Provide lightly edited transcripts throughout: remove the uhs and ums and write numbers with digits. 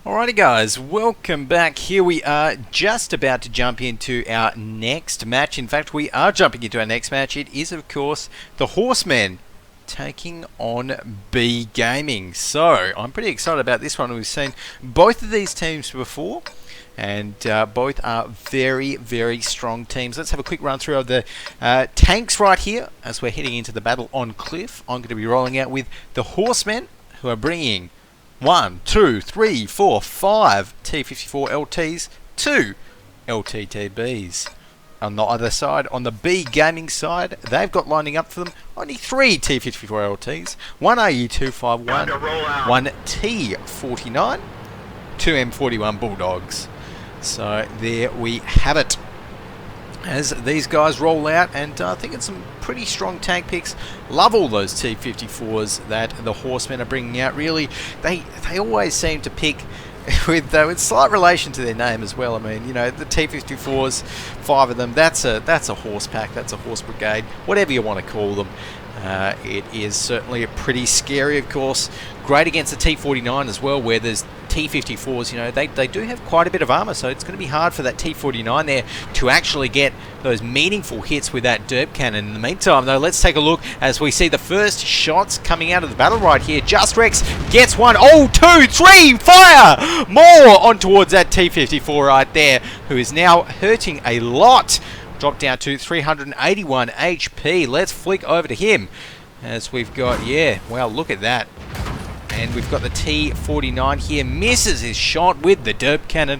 Alrighty guys, welcome back. Here we are just about to jump into our next match. In fact, we are jumping into our next match. It is, of course, the Horsemen taking on B Gaming. So, I'm pretty excited about this one. We've seen both of these teams before, and both are very, very strong teams. Let's have a quick run through of the tanks right here as we're heading into the battle on Cliff. I'm going to be rolling out with the Horsemen, who are bringing 1, 2, 3, 4, 5 T54 LTs, 2 LTTBs. On the other side, on the B Gaming side, they've got lining up for them only 3 T54 LTs, 1 AU251, 1 T49, 2 M41 Bulldogs. So there we have it. As these guys roll out, and I think it's some pretty strong tank picks. Love all those T54s that the Horsemen are bringing out. Really, they always seem to pick with slight relation to their name as well. I mean, you know, the T54s, 5 of them. That's a horse pack. That's a horse brigade. Whatever you want to call them. It is certainly a pretty scary, of course. Great against the T49 as well, where there's T54s, you know, they do have quite a bit of armor, so it's going to be hard for that T49 there to actually get those meaningful hits with that derp cannon. In the meantime, though, let's take a look as we see the first shots coming out of the battle right here. Just Rex gets one. Oh, 2, 3, fire! More on towards that T54 right there, who is now hurting a lot. Dropped down to 381 HP. Let's flick over to him as we've got, yeah, well, look at that. And we've got the T49 here, misses his shot with the derp cannon,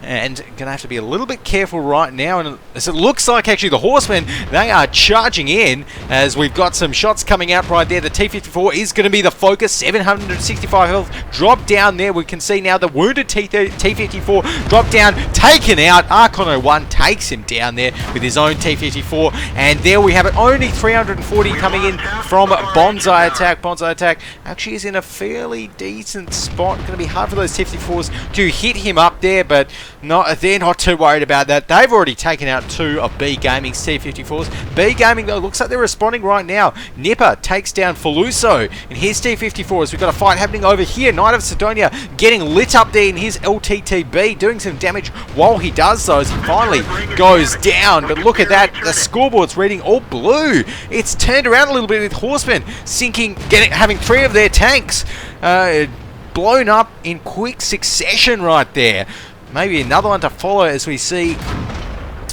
and going to have to be a little bit careful right now. And as it looks like, actually, the Horsemen, they are charging in as we've got some shots coming out right there. The T54 is going to be the focus. 765 health. Drop down there. We can see now the wounded T54 drop down, taken out. Archon01 takes him down there with his own T54. And there we have it. Only 340 coming in from Bonsai Attack. Bonsai Attack actually is in a fairly decent spot. Going to be hard for those T54s to hit him up there, but they're not too worried about that. They've already taken out 2 of B Gaming's T54s. B Gaming, though, looks like they're responding right now. Nipper takes down Faluso in his T54s. We've got a fight happening over here. Knight of Sidonia getting lit up there in his LTTB, doing some damage while he does so as he finally goes down. But look at that. The scoreboard's reading all blue. It's turned around a little bit with Horsemen sinking, having 3 of their tanks blown up in quick succession right there. Maybe another one to follow as we see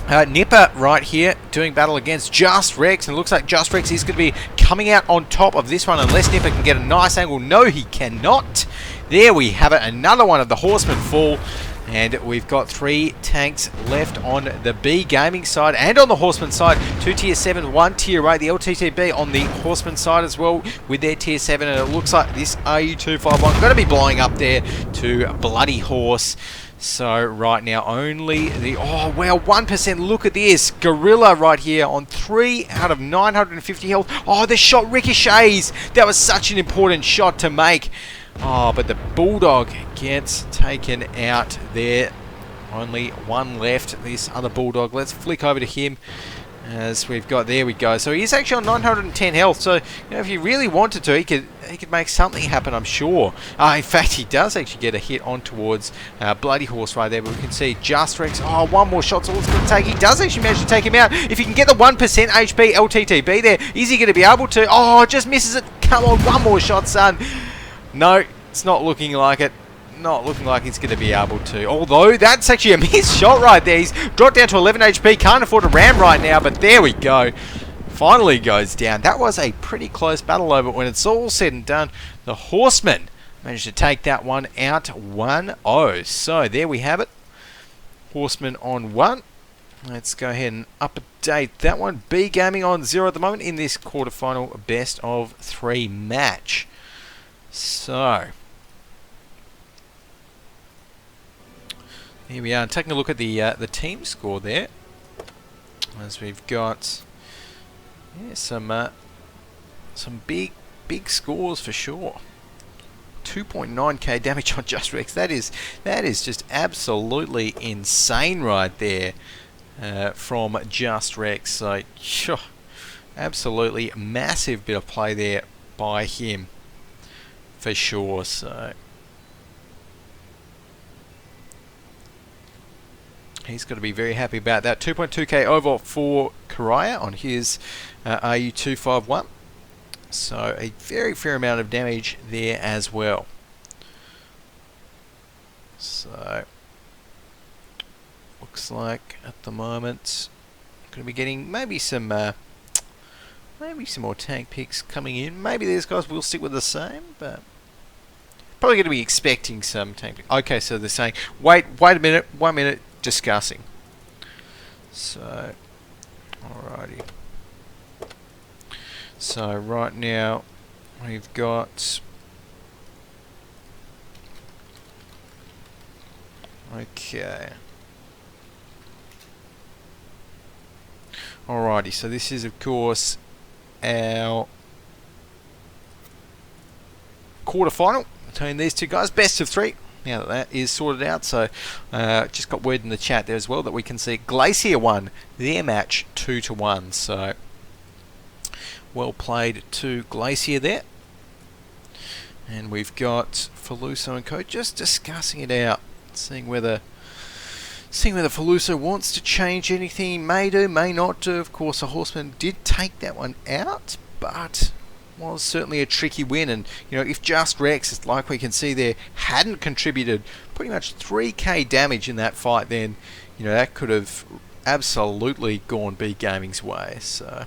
Nipper right here doing battle against Just Rex, and it looks like Just Rex is going to be coming out on top of this one unless Nipper can get a nice angle. No, he cannot. There we have it, another one of the Horsemen fall, and we've got 3 tanks left on the B Gaming side and on the Horseman side. 2 tier 7, 1 tier 8. The LTTB on the Horseman side as well with their tier 7, and it looks like this AU251 going to be blowing up there to Bloody Horse. So right now only the, oh wow, 1%, look at this, Gorilla right here on 3 out of 950 health. Oh, the shot ricochets, that was such an important shot to make. Oh, but the Bulldog gets taken out there. Only 1 left, this other Bulldog. Let's flick over to him as we've got, there we go. So he's actually on 910 health, so you know, if he really wanted to, he could make something happen, I'm sure. In fact, he does actually get a hit on towards Bloody Horse right there, but we can see Just Rex. Oh, 1 more shot's all it's going to take. He does actually manage to take him out. If he can get the 1% HP LTTB there, is he going to be able to? Oh, just misses it. Come on, 1 more shot, son. No, it's not looking like it. Not looking like he's going to be able to. Although, that's actually a missed shot right there. He's dropped down to 11 HP. Can't afford a ram right now, but there we go. Finally goes down. That was a pretty close battle over. When it's all said and done, the Horsemen managed to take that one out 1-0. So, there we have it. Horsemen on 1. Let's go ahead and update that one. B Gaming on 0 at the moment in this quarterfinal best of 3 match. So, here we are, taking a look at the team score there, as we've got some big scores for sure. 2.9k damage on Just Rex. That is just absolutely insane right there from Just Rex. So, sure, absolutely massive bit of play there by him for sure. So He's got to be very happy about that. 2.2k over for Karaya on his RU251. So a very fair amount of damage there as well. So looks like at the moment going to be getting maybe some more tank picks coming in. Maybe these guys will stick with the same, but probably going to be expecting some tank picks. Okay, so they're saying wait a minute, 1 minute, discussing. So alrighty. So right now we've got okay. Alrighty, so this is of course our quarterfinal between these two guys, best of 3. Now that is sorted out, so just got word in the chat there as well that we can see Glacier won their match 2-1. So well played to Glacier there. And we've got Faluso and Co just discussing it out, seeing whether Faluso wants to change anything. May do, may not do. Of course, the Horsemen did take that one out, but was certainly a tricky win. And you know, if just Rex, like we can see there, hadn't contributed pretty much 3k damage in that fight, then you know that could have absolutely gone B Gaming's way. So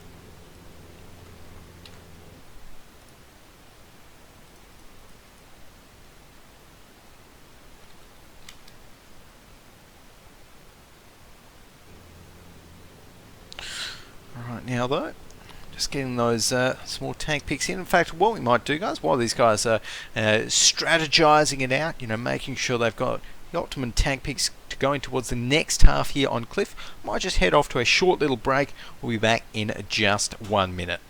right now though, just getting those small tank picks in. In fact, what we might do, guys, while these guys are strategizing it out, you know, making sure they've got the optimum tank picks to going towards the next half here on Cliff, might just head off to a short little break. We'll be back in just 1 minute.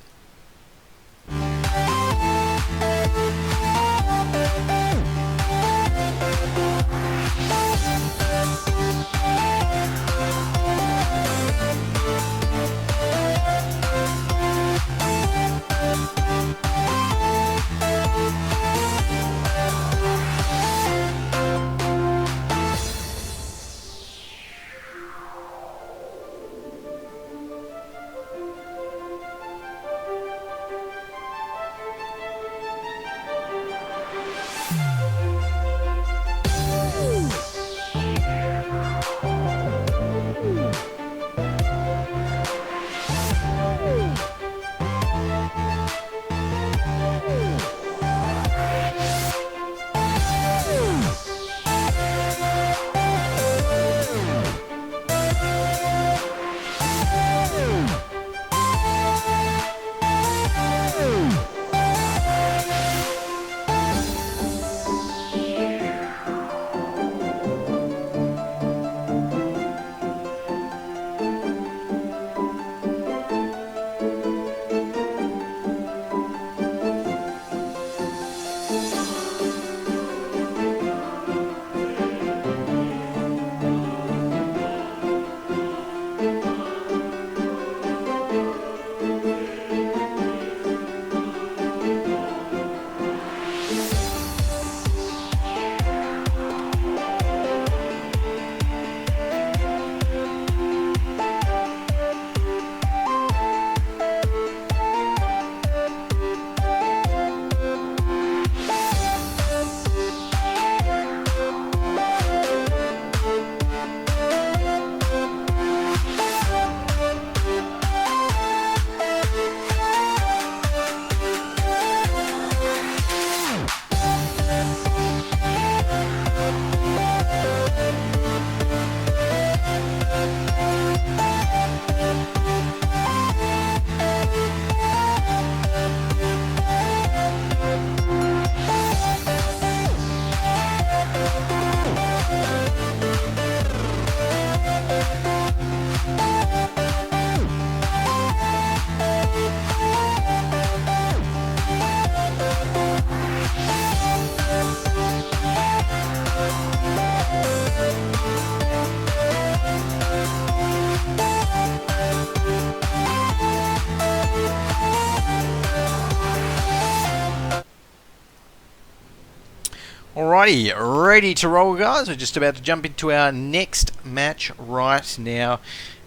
Alrighty, ready to roll, guys. We're just about to jump into our next match right now.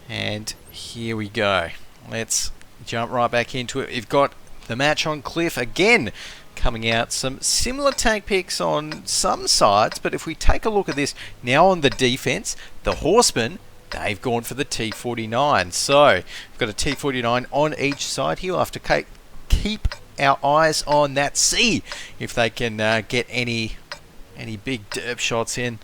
And here we go. Let's jump right back into it. We've got the match on Cliff again coming out. Some similar tank picks on some sides, but if we take a look at this now on the defense, the Horsemen, they've gone for the T49. So we've got a T49 on each side here. We'll have to keep our eyes on that, see if they can get any big derp shots in,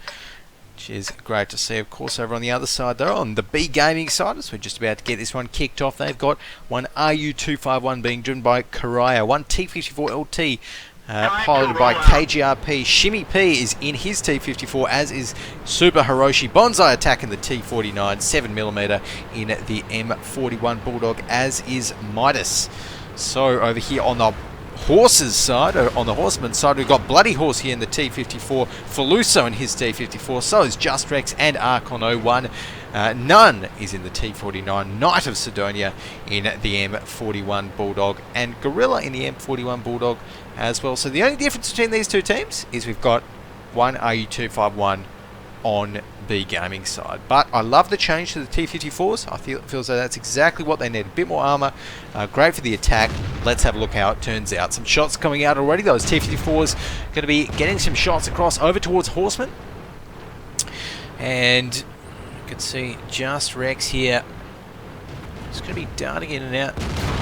which is great to see. Of course, over on the other side though, on the B Gaming side, as we're just about to get this one kicked off, they've got one RU251 being driven by Karaya, one T54 LT piloted by KGRP. Shimmy P is in his T54, as is Super Hiroshi. Bonsai Attack in the T49, 7mm in the M41 Bulldog, as is Midas. So over here on the horses side, on the Horseman side, we've got Bloody Horse here in the T54, Faluso in his T54, so is Just Rex and Archon 01. None is in the T49, Knight of Sidonia in the M41 Bulldog, and Gorilla in the M41 Bulldog as well. So the only difference between these two teams is we've got one RU251 on B Gaming side. But I love the change to the T54s. I feel as though that's exactly what they need. A bit more armor, great for the attack. Let's have a look how it turns out. Some shots coming out already. Those T54s going to be getting some shots across over towards Horsemen. And you can see Just Rex here. It's going to be darting in and out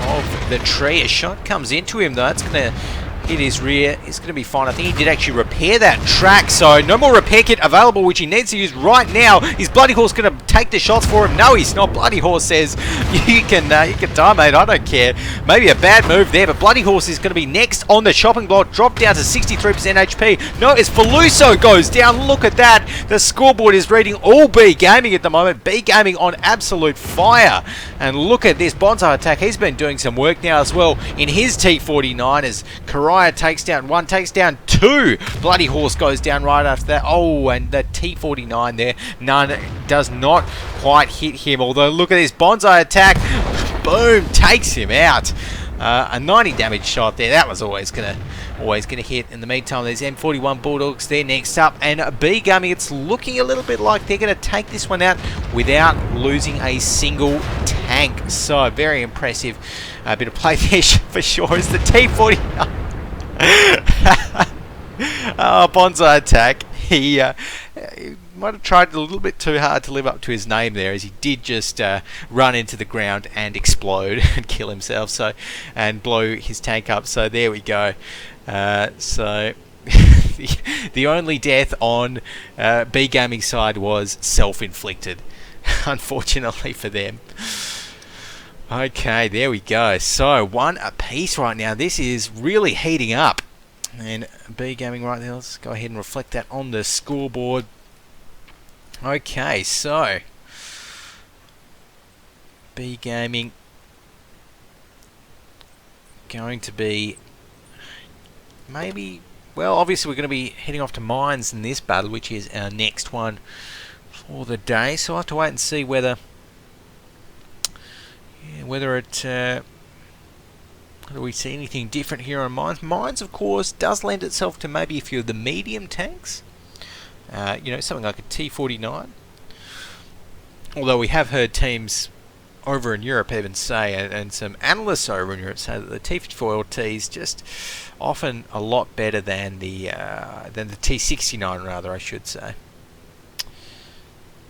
of the tree. A shot comes into him though. It's going to hit his rear. He's going to be fine. I think he did actually repair that track, so no more repair kit available, which he needs to use right now. Is Bloody Horse going to take the shots for him? No, he's not. Bloody Horse says, you can die, mate. I don't care. Maybe a bad move there, but Bloody Horse is going to be next on the chopping block. Dropped down to 63% HP. No, as Faluso goes down. Look at that. The scoreboard is reading all B Gaming at the moment. B Gaming on absolute fire. And look at this Bonsai Attack. He's been doing some work now as well in his T49 as Karaya takes down one, takes down two. Bloody Horse goes down right after that. Oh, and the T49 there, none, does not quite hit him. Although look at this Bonsai Attack, boom, takes him out. A 90 damage shot there. That was always gonna hit. In the meantime, there's M41 Bulldogs there next up, and B Gaming. It's looking a little bit like they're gonna take this one out without losing a single tank. So very impressive. A bit of play there for sure. Is the T49. Bonsai Attack. He might have tried a little bit too hard to live up to his name there, as he did just run into the ground and explode and kill himself, so, and blow his tank up. So there we go. So the only death on B Gaming side was self-inflicted, unfortunately for them. Okay, there we go. So one apiece right now. This is really heating up. And B Gaming right there. Let's go ahead and reflect that on the scoreboard. Okay, so B Gaming going to be maybe, well, obviously we're going to be heading off to Mines in this battle, which is our next one for the day. So I'll have to wait and see whether do we see anything different here on Mines. Mines, of course, does lend itself to maybe a few of the medium tanks. You know, something like a T49. Although we have heard teams over in Europe even say, and some analysts over in Europe say, that the T54 LT is just often a lot better than the T69, rather, I should say.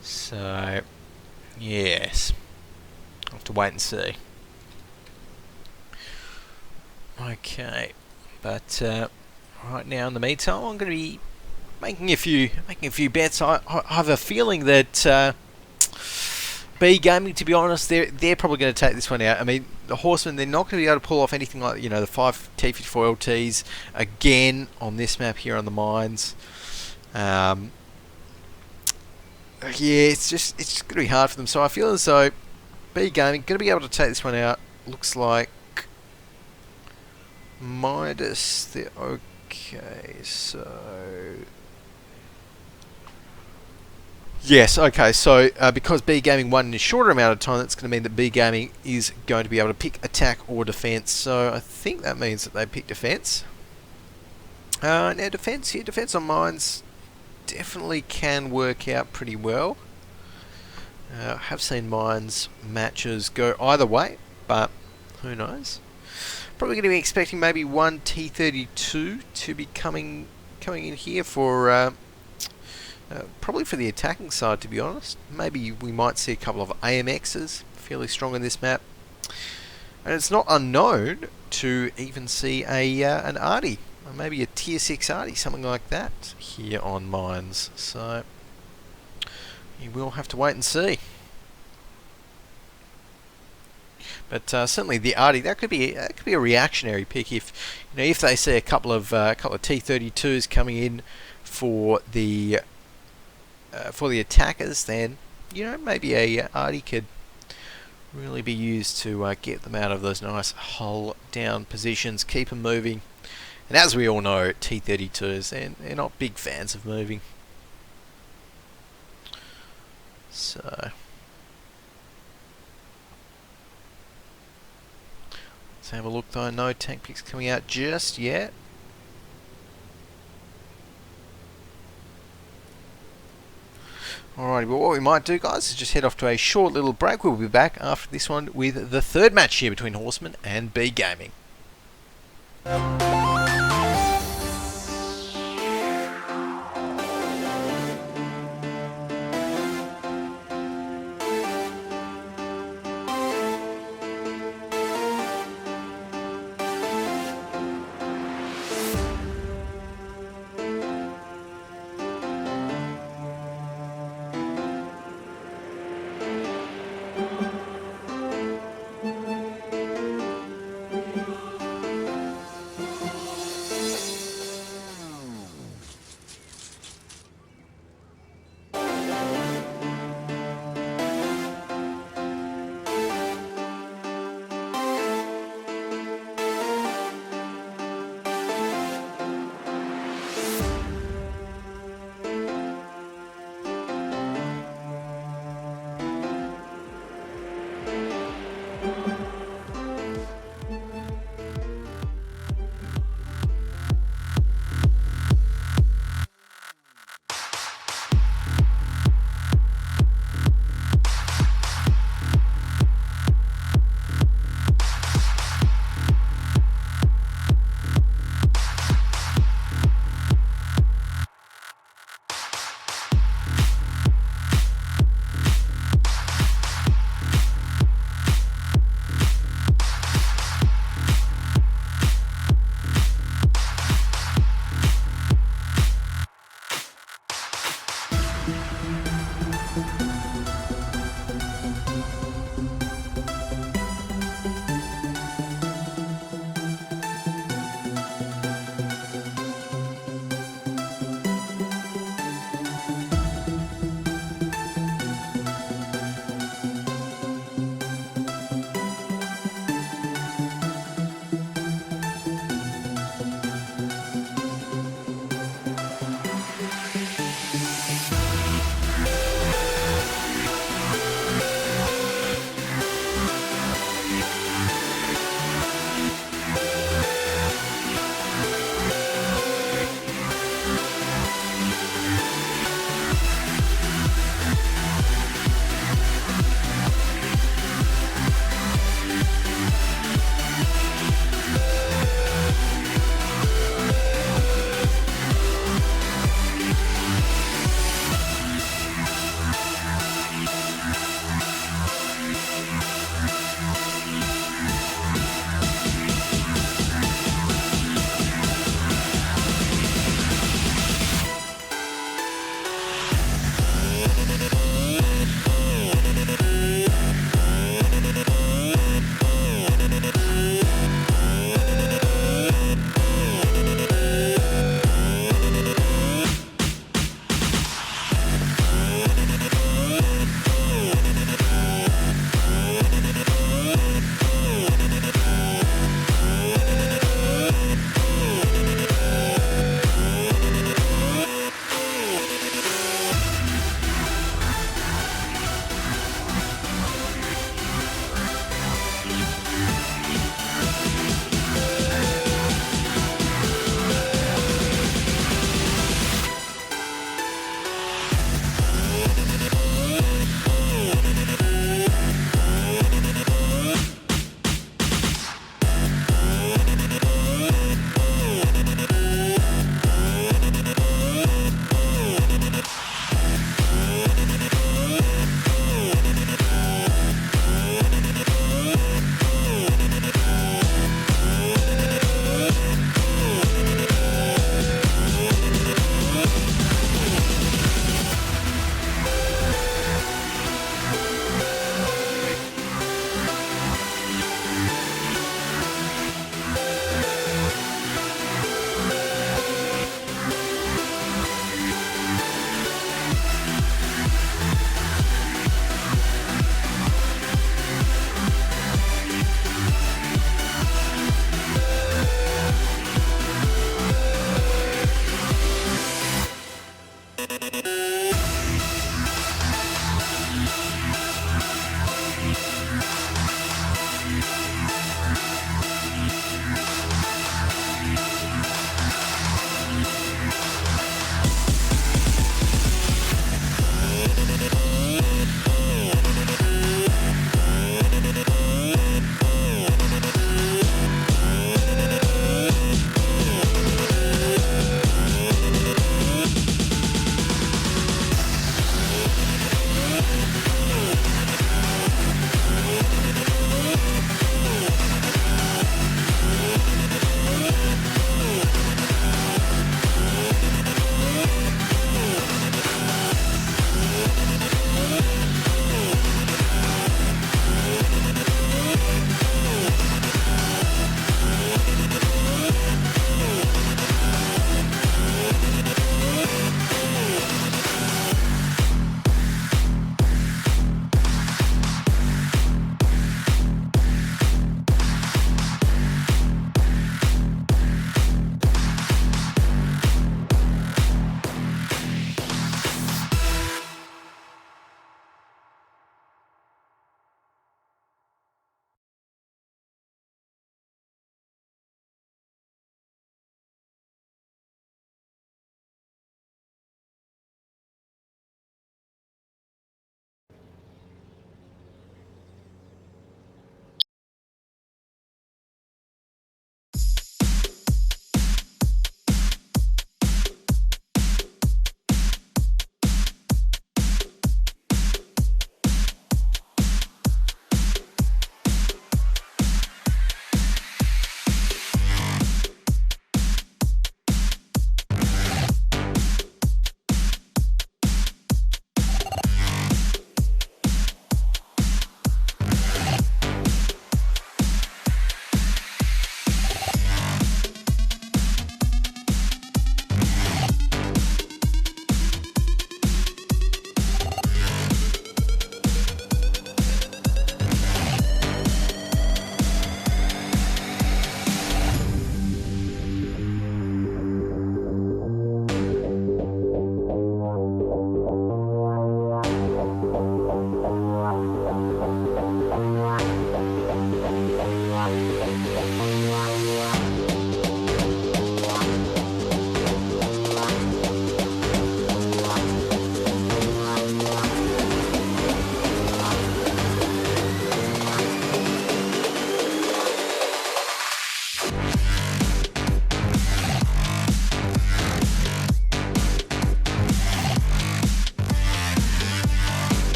So, yes. I'll have to wait and see. Okay, but right now in the meantime, I'm going to be making a few bets. I have a feeling that B Gaming, to be honest, they're probably going to take this one out. I mean, the Horsemen, they're not going to be able to pull off anything like, you know, the 5 T54 LTs again on this map here on the Mines. Yeah, it's just going to be hard for them. So I feel as though B Gaming going to be able to take this one out. Looks like Midas, the okay, so yes, okay, so because B Gaming won in a shorter amount of time, that's going to mean that B Gaming is going to be able to pick attack or defense. So I think that means that they pick defense. Now defense here, defense on mines definitely can work out pretty well. I have seen mines matches go either way, but who knows. Probably going to be expecting maybe one T32 to be coming in here for probably for the attacking side, to be honest. Maybe we might see a couple of AMXs fairly strong in this map. And it's not unknown to even see an Arty, or maybe a tier 6 Arty, something like that, here on mines. So you will have to wait and see. But certainly the Arty, that could be a reactionary pick if if they see a couple of T32s coming in for the attackers, then maybe a Arty could really be used to get them out of those nice hull down positions, keep them moving. And as we all know, T32s, they're not big fans of moving. So let's have a look though. No tank picks coming out just yet. Alrighty, well what we might do, guys, is just head off to a short little break. We'll be back after this one with the third match here between Horsemen and B Gaming.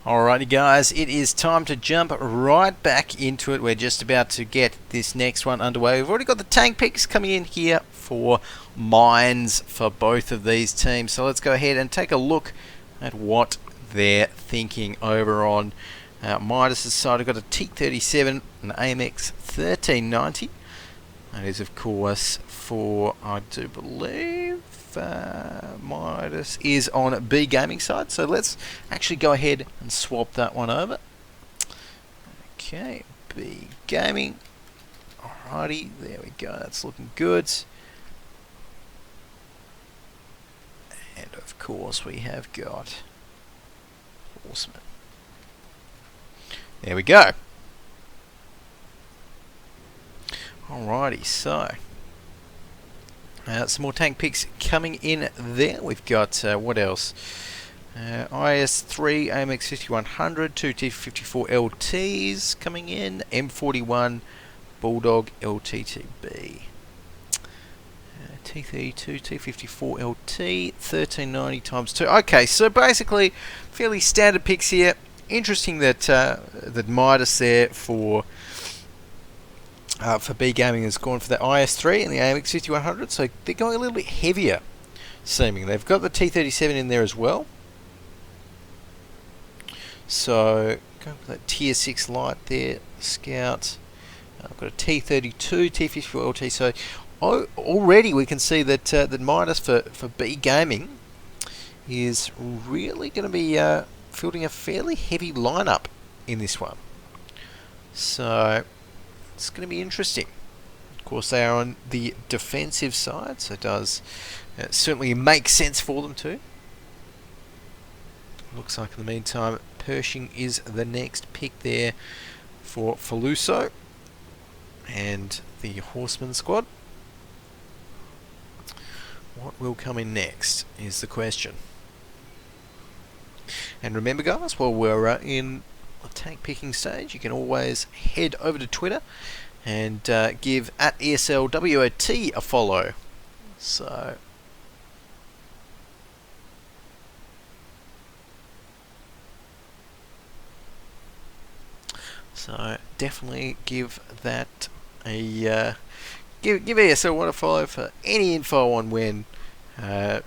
Alrighty guys, it is time to jump right back into it. We're just about to get this next one underway. We've already got the tank picks coming in here for mines for both of these teams. So let's go ahead and take a look at what they're thinking over on Midas's side. We've got a T37, an AMX 1390. That is of course for, I do believe, Midas is on B Gaming side, so let's actually go ahead and swap that one over. Okay, B Gaming. Alrighty, there we go, that's looking good. And of course we have got Horsemen. There we go. Alrighty, so some more tank picks coming in there. We've got, what else? IS3 AMX 5100, 2 T54 LTs coming in, M41 Bulldog LTTB. T32, T54 LT, 1390 times 2. Okay, so basically fairly standard picks here. Interesting that that Midas there for B Gaming has gone for the IS3 and the AMX 5100, so they're going a little bit heavier seeming. They've got the T37 in there as well, so going for that tier 6 light there, Scout. I've got a T32, T54 LT, so already we can see that that Midas for B Gaming is really going to be fielding a fairly heavy lineup in this one, so it's going to be interesting. Of course, they are on the defensive side, so it does It certainly makes sense for them to. Looks like in the meantime, Pershing is the next pick there for Faluso and the Horsemen squad. What will come in next is the question. And remember, guys, while we're in the tank picking stage, you can always head over to Twitter and give at ESLWOT a follow. So definitely give that a give ESL a follow for any info on when any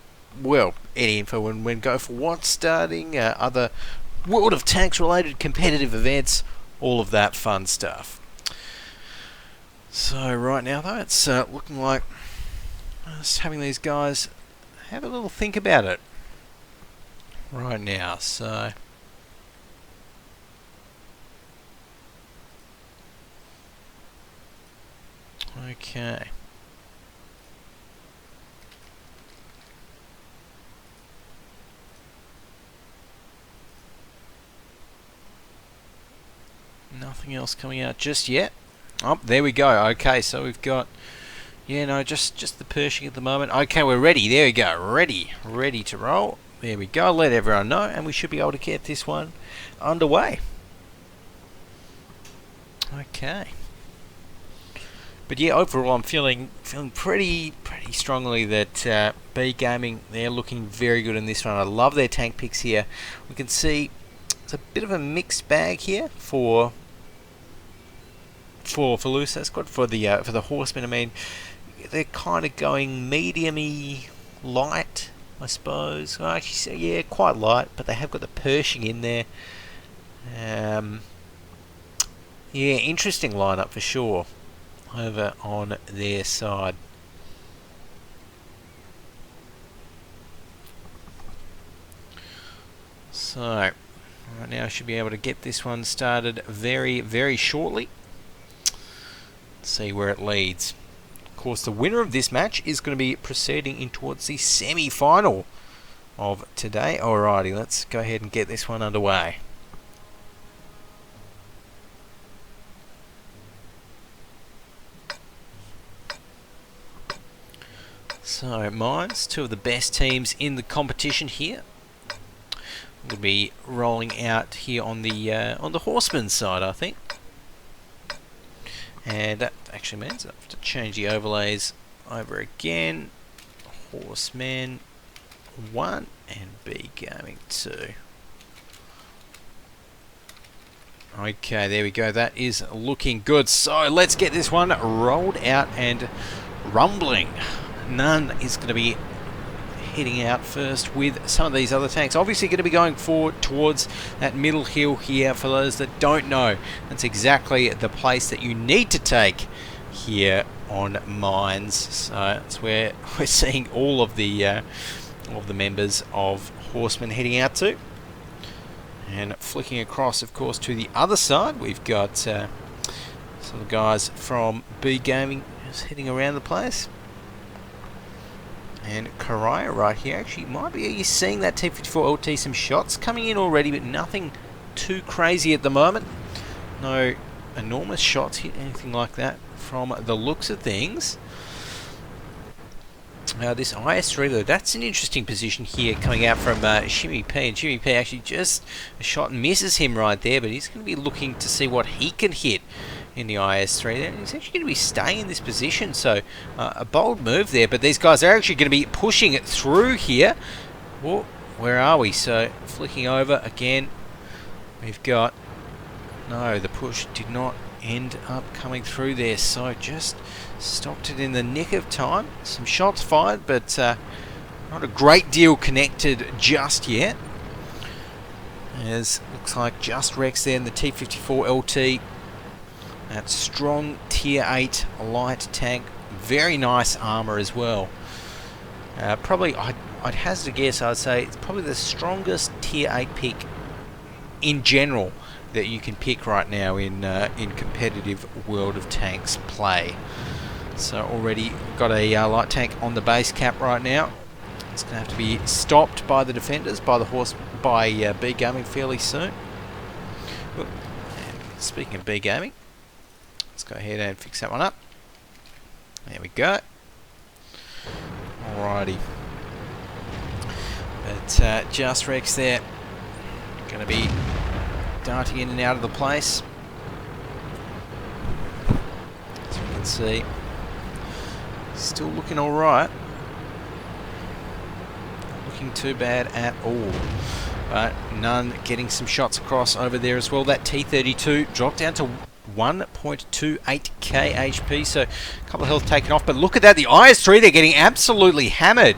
info on when Go4WoT's starting, other World of Tanks related competitive events, all of that fun stuff. So right now though, it's looking like just having these guys have a little think about it right now. So okay. Nothing else coming out just yet. Oh, there we go. Okay, so we've got, just the Pershing at the moment. Okay, we're ready. There we go. Ready to roll. There we go. Let everyone know, and we should be able to get this one underway. Okay. But yeah, overall, I'm feeling pretty strongly that B Gaming, they're looking very good in this one. I love their tank picks here. We can see it's a bit of a mixed bag here for Faluso squad, for the Horsemen. I mean, they're kind of going medium-y light, I suppose. Well, actually, yeah, quite light, but they have got the Pershing in there. Yeah, interesting lineup for sure over on their side. So right now I should be able to get this one started very shortly. Let's see where it leads. Of course, the winner of this match is going to be proceeding in towards the semi-final of today. Alrighty, let's go ahead and get this one underway. So, Mines, two of the best teams in the competition here. We'll be rolling out here on the Horsemen side, I think. And that actually means I have to change the overlays over again. Horsemen 1 and B Gaming 2. Okay, there we go. That is looking good. So let's get this one rolled out and rumbling. None is going to be heading out first with some of these other tanks. Obviously going to be going forward towards that middle hill here. For those that don't know, that's exactly the place that you need to take here on Mines. So that's where we're seeing all of the members of Horsemen heading out to. And flicking across, of course, to the other side, we've got some of the guys from B Gaming just heading around the place. And Karaya right here, actually might be seeing that T54 LT, some shots coming in already, but nothing too crazy at the moment. No enormous shots hit, anything like that from the looks of things. This IS-3 though, that's an interesting position here coming out from Shimmy P, and Shimmy P actually just a shot and misses him right there, but he's going to be looking to see what he can hit in the IS-3 there. He's actually going to be staying in this position, so a bold move there, but these guys are actually going to be pushing it through here. Whoa, where are we? So flicking over again, we've got, no, the push did not end up coming through there, so just stopped it in the nick of time. Some shots fired, but not a great deal connected just yet. As looks like just Rex there in the T54 LT. That strong tier 8 light tank, very nice armor as well. Probably, I'd hazard a guess, I'd say it's probably the strongest tier 8 pick in general that you can pick right now in competitive World of Tanks play. So already got a light tank on the base cap right now. It's going to have to be stopped by the defenders, by B Gaming fairly soon. Oop. And speaking of B Gaming, let's go ahead and fix that one up. There we go. Alrighty. But Just Rex there, going to be darting in and out of the place. As we can see, still looking alright. Not looking too bad at all. But None getting some shots across over there as well. That T32 dropped down to 1.28k HP, so a couple of health taken off. But look at that, the IS-3, they're getting absolutely hammered.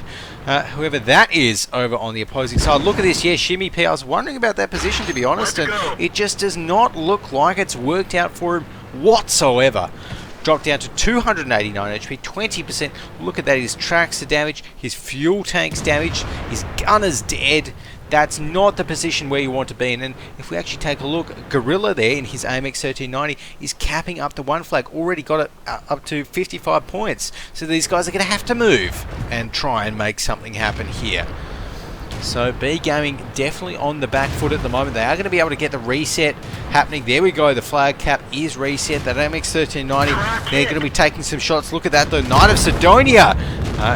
Whoever that is over on the opposing side. Look at this, yeah, Shimmy P. I was wondering about that position, to be honest, and it just does not look like it's worked out for him whatsoever. Dropped down to 289 HP, 20%. Look at that, his tracks are damaged, his fuel tank's damaged, his gunner's dead. That's not the position where you want to be in. And if we actually take a look, Gorilla there in his AMX 1390 is capping up to one flag. Already got it up to 55 points. So these guys are going to have to move and try and make something happen here. So B Gaming definitely on the back foot at the moment. They are going to be able to get the reset happening. There we go. The flag cap is reset. That AMX 1390, they're going to be taking some shots. Look at that though. Knight of Sidonia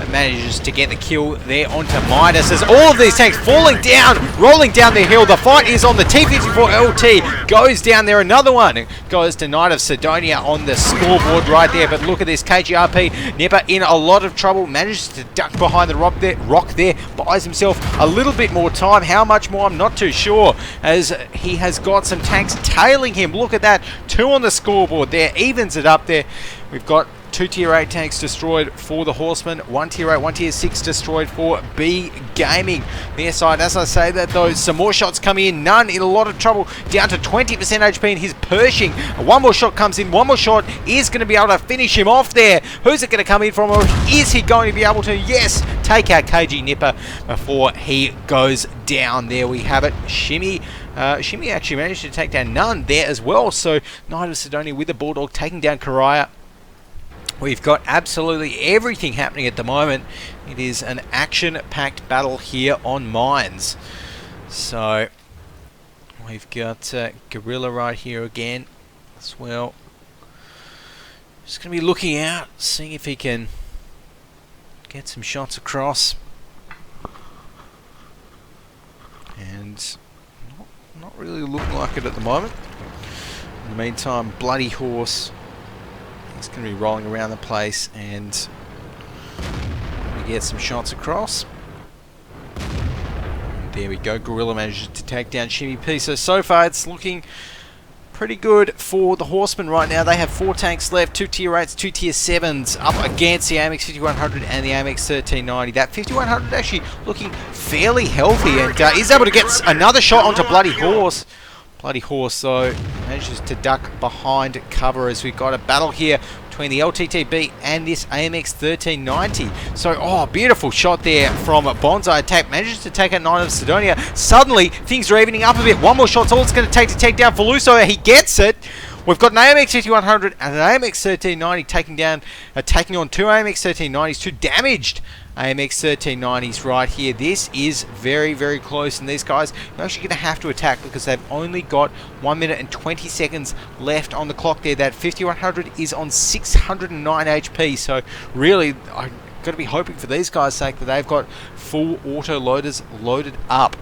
manages to get the kill there onto Midas as all of these tanks falling down, rolling down the hill. The fight is on. The T54 LT goes down there. Another one goes to Knight of Sidonia on the scoreboard right there. But look at this. KGRP Nipper in a lot of trouble. Manages to duck behind the rock there. Buys himself a little bit more time. How much more, I'm not too sure, as he has got some tanks tailing him. Look at that, 2 on the scoreboard there, evens it up there. We've got 2 tier 8 tanks destroyed for the Horsemen, 1 tier 8, 1 tier 6 destroyed for B Gaming. Their side, as I say that though, some more shots coming in. None in a lot of trouble, down to 20% HP in his Pershing. One more shot comes in, one more shot is going to be able to finish him off there. Who's it going to come in from, or is he going to be able to, yes, take out KG Nipper before he goes down? There we have it. Shimmy actually managed to take down None there as well. So Knight of Sidonia with the Bulldog taking down Karaya. We've got absolutely everything happening at the moment. It is an action-packed battle here on Mines. So we've got Gorilla right here again as well. Just going to be looking out, seeing if he can get some shots across. And not really looking like it at the moment. In the meantime, Bloody Horse, he's going to be rolling around the place and get some shots across. And there we go. Gorilla manages to take down Shimmy P. So far it's looking pretty good for the Horsemen right now. They have 4 tanks left, 2 tier 8s, 2 tier 7s up against the AMX 5100 and the AMX 1390. That 5100 actually looking fairly healthy and is able to get another shot onto Bloody Horse. Bloody Horse, though, manages to duck behind cover as we've got a battle here between the LTTB and this AMX 1390. So, oh, beautiful shot there from Bonsai Attack. Manages to take out Knight of Sidonia. Suddenly, things are evening up a bit. One more shot's all it's going to take down Feluso. He gets it. We've got an AMX 5100 and an AMX 1390 taking on 2 AMX 1390s, 2 damaged AMX 1390s right here. This is very, very close, and these guys are actually going to have to attack because they've only got 1 minute and 20 seconds left on the clock there. That 5100 is on 609 HP, so really I've got to be hoping for these guys' sake that they've got full auto loaders loaded up.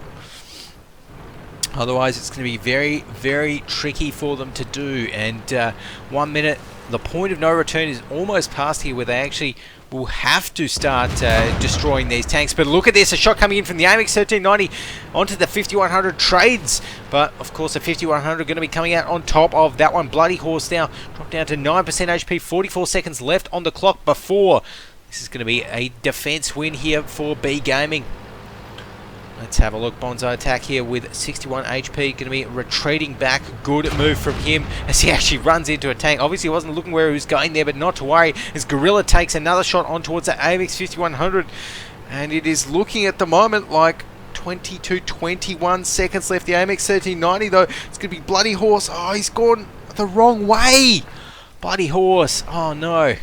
Otherwise it's going to be very, very tricky for them to do. And 1 minute, the point of no return is almost past here, where they actually will have to start destroying these tanks. But look at this, a shot coming in from the AMX 1390 onto the 5100 trades. But of course the 5100 going to be coming out on top of that one. Bloody Horse now dropped down to 9% HP, 44 seconds left on the clock before. This is going to be a defense win here for B Gaming. Let's have a look. Bonsai Attack here with 61 HP. Going to be retreating back. Good move from him as he actually runs into a tank. Obviously, he wasn't looking where he was going there, but not to worry, as Gorilla takes another shot on towards the AMX 5100. And it is looking at the moment like 21 seconds left. The AMX 1390, though, it's going to be Bloody Horse. Oh, he's gone the wrong way. Bloody Horse. Oh, no.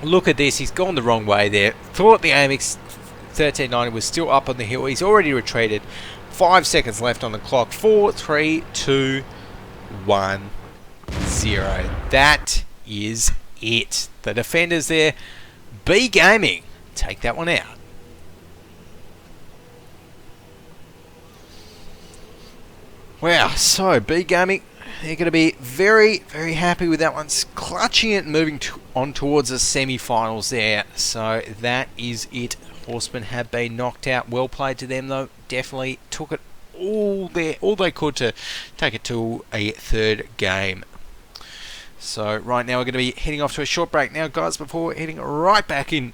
Look at this, he's gone the wrong way there. Thought the AMX 1390 was still up on the hill. He's already retreated. 5 seconds left on the clock. 4, 3, 2, 1, 0. That is it. The defenders there. B Gaming take that one out. Wow, so B Gaming, they're going to be very, very happy with that one. Clutching it and moving on towards the semi-finals there. So that is it. Horsemen have been knocked out. Well played to them though. Definitely took it all they could to take it to a third game. So right now we're going to be heading off to a short break now, guys, before heading right back in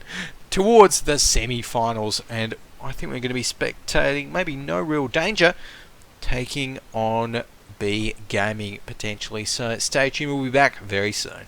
towards the semi-finals. And I think we're going to be spectating, maybe No Real Danger, taking on B Gaming potentially. So stay tuned, we'll be back very soon.